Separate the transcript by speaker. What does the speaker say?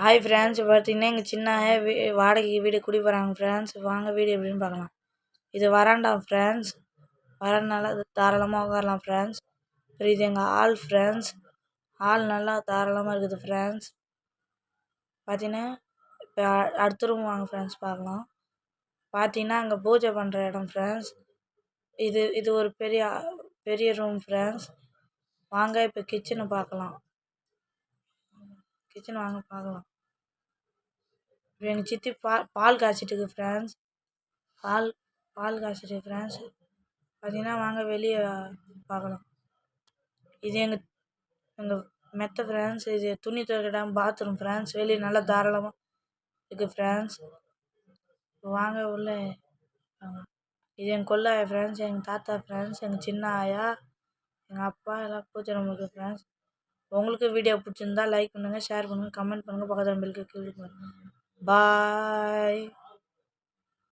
Speaker 1: Hi friends, பார்த்தீங்கன்னா எங்கள் சின்ன வாடகைக்கு வீடு குடி போகிறாங்க ஃப்ரெண்ட்ஸ். வாங்க வீடு எப்படின்னு பார்க்கலாம். இது வராண்டா ஃப்ரெண்ட்ஸ். வரனால அது தாராளமாக உட்காரலாம் ஃப்ரெண்ட்ஸ். அப்புறம் இது எங்கள் ஹால் ஃப்ரெண்ட்ஸ். ஹால் நல்லா தாராளமாக இருக்குது ஃப்ரெண்ட்ஸ். பார்த்தீங்கன்னா இப்போ அடுத்த ரூம் வாங்க ஃப்ரெண்ட்ஸ் பார்க்கலாம். பார்த்தீங்கன்னா அங்கே பூஜை பண்ணுற இடம் ஃப்ரெண்ட்ஸ். இது இது ஒரு பெரிய ரூம் ஃப்ரெண்ட்ஸ். வாங்க இப்போ கிச்சனை பார்க்கலாம். கிச்சன் வாங்க பார்க்கலாம். இப்போ எங்கள் சித்தி பால் காய்ச்சிட்டு இருக்கு ஃப்ரெண்ட்ஸ். பால் காய்ச்சிட்டு ஃப்ரெண்ட்ஸ். பார்த்தீங்கன்னா வாங்க வெளியே பார்க்கலாம். இது எங்கள் மெத்த ஃப்ரெண்ட்ஸ். இது துணி துவைக்கிற பாத்ரூம் ஃப்ரெண்ட்ஸ். வெளியே நல்லா தாராளமாக இருக்குது ஃப்ரெண்ட்ஸ். வாங்க உள்ளே. இது எங்கள் கொள்ளாயா ஃப்ரெண்ட்ஸ். எங்கள் தாத்தா ஃப்ரெண்ட்ஸ். எங்கள் சின்ன ஆயா, எங்கள் அப்பா எல்லாம் பூஜை ரூம் இருக்குது ஃப்ரெண்ட்ஸ். உங்களுக்கு வீடியோ பிடிச்சிருந்தா லைக் பண்ணுங்கள், ஷேர் பண்ணுங்கள், கமெண்ட் பண்ணுங்கள், பக்கத்தில் பெல் கிளிக் பண்ணுங்கள். பாய்.